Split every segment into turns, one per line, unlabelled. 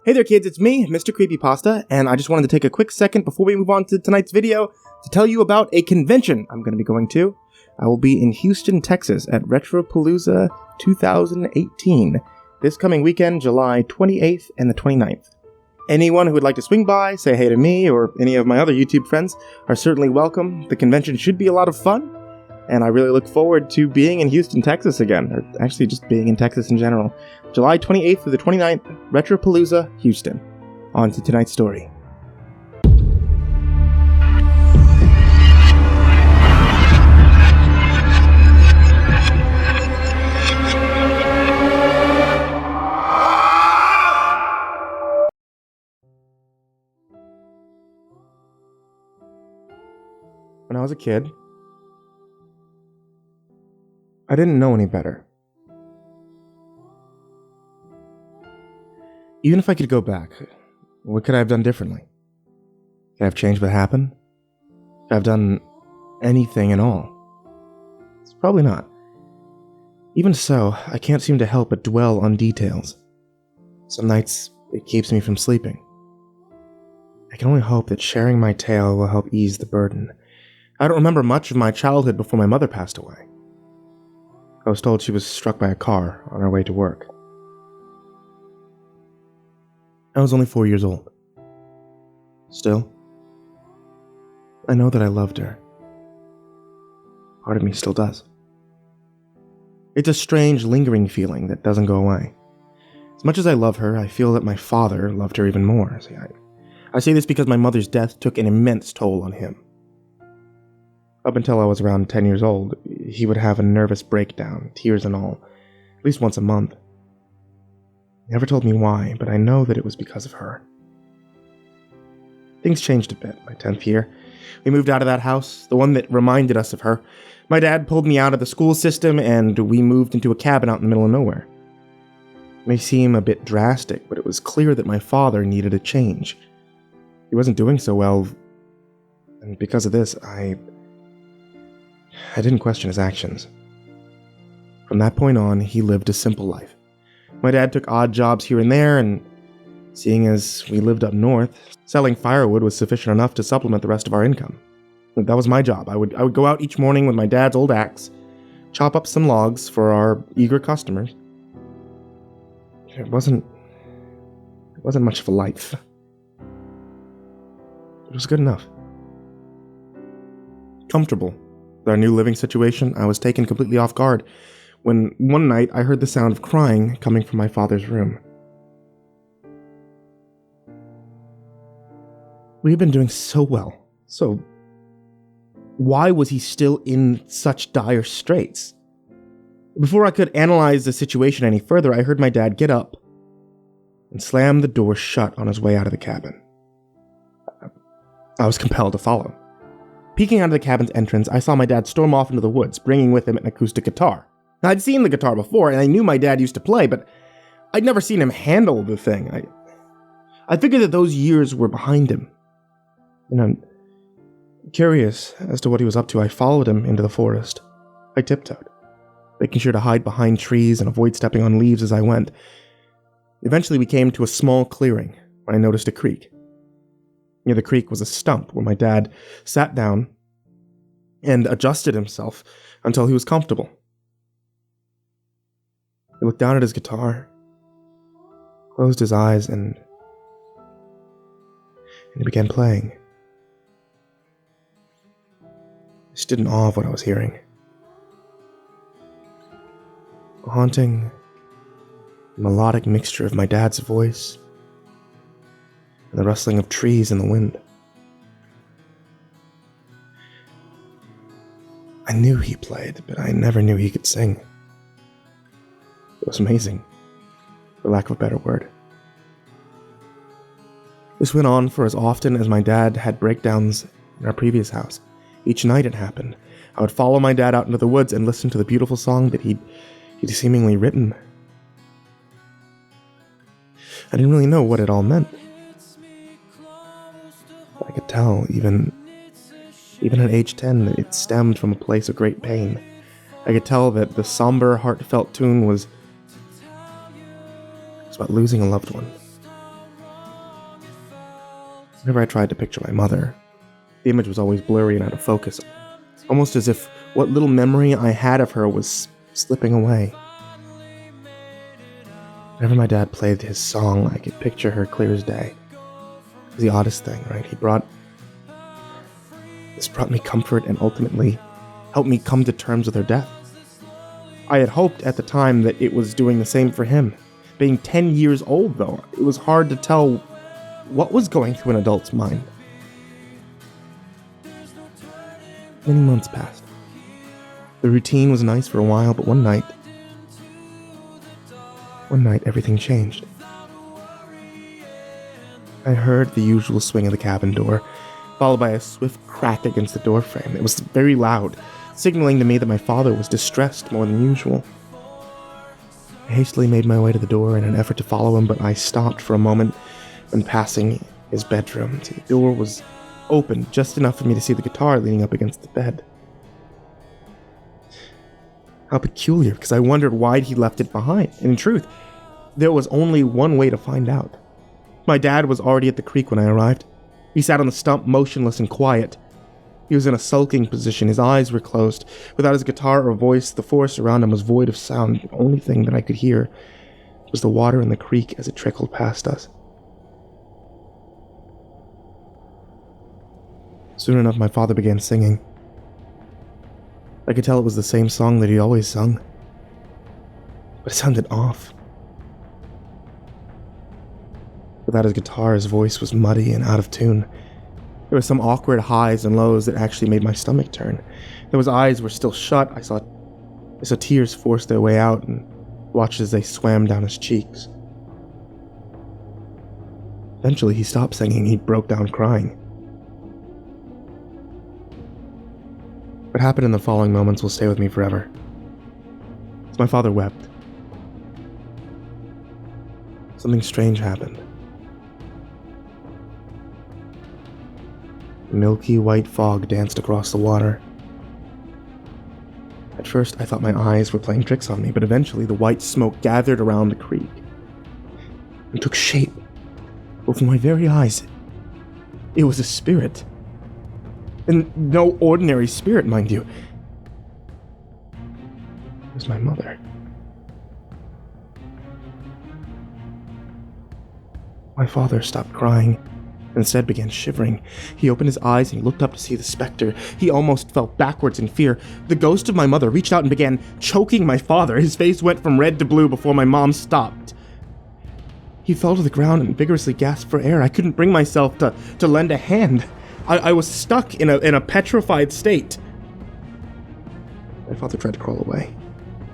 Hey there kids, it's me, MrCreepyPasta, and I just wanted to take a quick second before we move on to tonight's video to tell you about a convention I'm going to be going to. I will be in Houston, Texas at Retropalooza 2018, this coming weekend, July 28th and the 29th. Anyone who would like to swing by, say hey to me, or any of my other YouTube friends are certainly welcome. The convention should be a lot of fun, and I really look forward to being in Houston, Texas again, or actually just being in Texas in general. July 28th through the 29th, Retropalooza, Houston. On to tonight's story. When I was a kid, I didn't know any better. Even if I could go back, what could I have done differently? Could I have changed what happened? Could I have done anything at all? It's probably not. Even so, I can't seem to help but dwell on details. Some nights, it keeps me from sleeping. I can only hope that sharing my tale will help ease the burden. I don't remember much of my childhood before my mother passed away. I was told she was struck by a car on her way to work. I was only 4 years old. Still, I know that I loved her. Part of me still does. It's a strange, lingering feeling that doesn't go away. As much as I love her, I feel that my father loved her even more. I say this because my mother's death took an immense toll on him. Up until I was around 10 years old, he would have a nervous breakdown, tears and all, at least once a month. He never told me why, but I know that it was because of her. Things changed a bit my 10th year. We moved out of that house, the one that reminded us of her. My dad pulled me out of the school system, and we moved into a cabin out in the middle of nowhere. It may seem a bit drastic, but it was clear that my father needed a change. He wasn't doing so well, and because of this, I didn't question his actions. From that point on, he lived a simple life. My dad took odd jobs here and there, and seeing as we lived up north, selling firewood was sufficient enough to supplement the rest of our income. That was my job. I would go out each morning with my dad's old axe, chop up some logs for our eager customers. It wasn't much of a life. It was good enough. Comfortable. With our new living situation, I was taken completely off guard when one night I heard the sound of crying coming from my father's room. We had been doing so well, so why was he still in such dire straits? Before I could analyze the situation any further, I heard my dad get up and slam the door shut on his way out of the cabin. I was compelled to follow. Peeking out of the cabin's entrance, I saw my dad storm off into the woods, bringing with him an acoustic guitar. Now, I'd seen the guitar before, and I knew my dad used to play, but I'd never seen him handle the thing. I figured that those years were behind him. And I'm curious as to what he was up to. I followed him into the forest. I tiptoed, making sure to hide behind trees and avoid stepping on leaves as I went. Eventually, we came to a small clearing when I noticed a creek. Near the creek was a stump where my dad sat down and adjusted himself until he was comfortable. He looked down at his guitar, closed his eyes, and he began playing. I stood in awe of what I was hearing. A haunting, melodic mixture of my dad's voice and the rustling of trees in the wind. I knew he played, but I never knew he could sing. It was amazing, for lack of a better word. This went on for as often as my dad had breakdowns in our previous house. Each night it happened. I would follow my dad out into the woods and listen to the beautiful song that he'd seemingly written. I didn't really know what it all meant. I could tell, even at age 10, that it stemmed from a place of great pain. I could tell that the somber, heartfelt tune was about losing a loved one. Whenever I tried to picture my mother, the image was always blurry and out of focus, almost as if what little memory I had of her was slipping away. Whenever my dad played his song, I could picture her clear as day. It was the oddest thing, right? This brought me comfort and ultimately helped me come to terms with her death. I had hoped at the time that it was doing the same for him. Being 10 years old, though, it was hard to tell what was going through an adult's mind. Many months passed. The routine was nice for a while, but one night everything changed. I heard the usual swing of the cabin door, followed by a swift crack against the door frame. It was very loud, signaling to me that my father was distressed more than usual. I hastily made my way to the door in an effort to follow him, but I stopped for a moment when passing his bedroom. The door was open just enough for me to see the guitar leaning up against the bed. How peculiar, because I wondered why he left it behind. And in truth, there was only one way to find out. My dad was already at the creek when I arrived. He sat on the stump, motionless and quiet. He was in a sulking position. His eyes were closed. Without his guitar or voice, the forest around him was void of sound. The only thing that I could hear was the water in the creek as it trickled past us. Soon enough, my father began singing. I could tell it was the same song that he always sung, but it sounded off. Without his guitar, his voice was muddy and out of tune. There were some awkward highs and lows that actually made my stomach turn. Though his eyes were still shut, I saw tears force their way out and watched as they swam down his cheeks. Eventually, he stopped singing. He broke down crying. What happened in the following moments will stay with me forever. My father wept. Something strange happened. A milky white fog danced across the water. At first, I thought my eyes were playing tricks on me, but eventually the white smoke gathered around the creek and took shape before my very eyes. It was a spirit. And no ordinary spirit, mind you. It was my mother. My father stopped crying and instead began shivering. He opened his eyes and looked up to see the specter. He almost fell backwards in fear. The ghost of my mother reached out and began choking my father. His face went from red to blue before my mom stopped. He fell to the ground and vigorously gasped for air. I couldn't bring myself to lend a hand. I was stuck in a petrified state. My father tried to crawl away.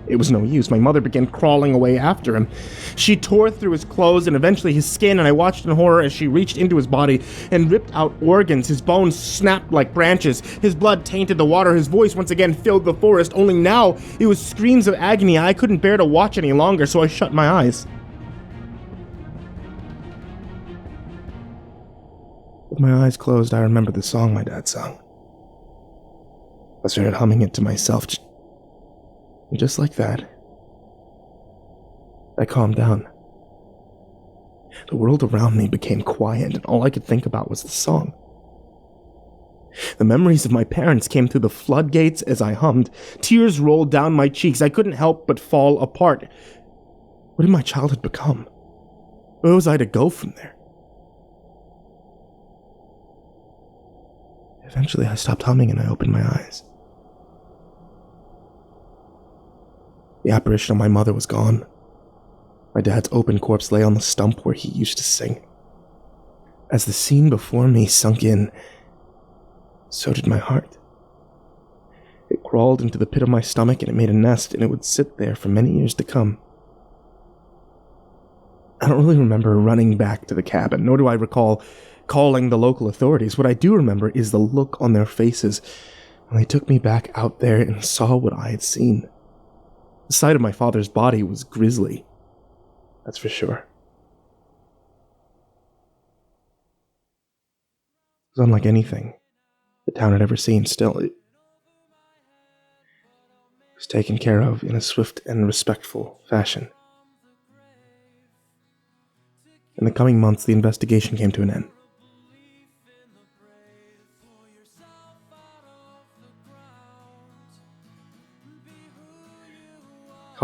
It was no use. My mother began crawling away after him. She tore through his clothes and eventually his skin, and I watched in horror as she reached into his body and ripped out organs. His bones snapped like branches. His blood tainted the water. His voice once again filled the forest, only now it was screams of agony. I couldn't bear to watch any longer, so I shut my eyes. With my eyes closed, I remembered the song my dad sung. I started humming it to myself, and just like that, I calmed down. The world around me became quiet, and all I could think about was the song. The memories of my parents came through the floodgates as I hummed. Tears rolled down my cheeks. I couldn't help but fall apart. What did my childhood become? Where was I to go from there? Eventually, I stopped humming and I opened my eyes. The apparition of my mother was gone. My dad's open corpse lay on the stump where he used to sing. As the scene before me sunk in, so did my heart. It crawled into the pit of my stomach and it made a nest, and it would sit there for many years to come. I don't really remember running back to the cabin, nor do I recall calling the local authorities. What I do remember is the look on their faces when they took me back out there and saw what I had seen. The sight of my father's body was grisly, that's for sure. It was unlike anything the town had ever seen. Still, it was taken care of in a swift and respectful fashion. In the coming months, the investigation came to an end.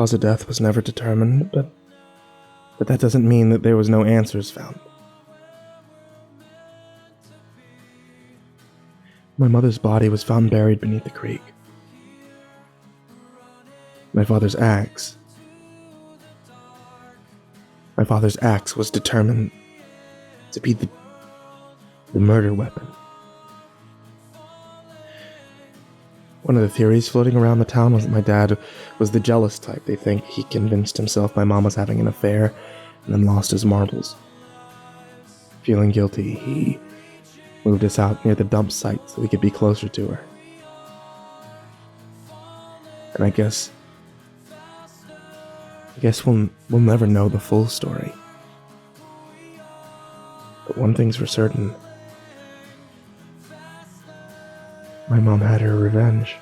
cause of death was never determined, but that doesn't mean that there was no answers found. My mother's body was found buried beneath the creek. My father's axe was determined to be the murder weapon. One of the theories floating around the town was that my dad was the jealous type. They think he convinced himself my mom was having an affair and then lost his marbles. Feeling guilty, he moved us out near the dump site so we could be closer to her. And I guess we'll never know the full story. But one thing's for certain. My mom had her revenge.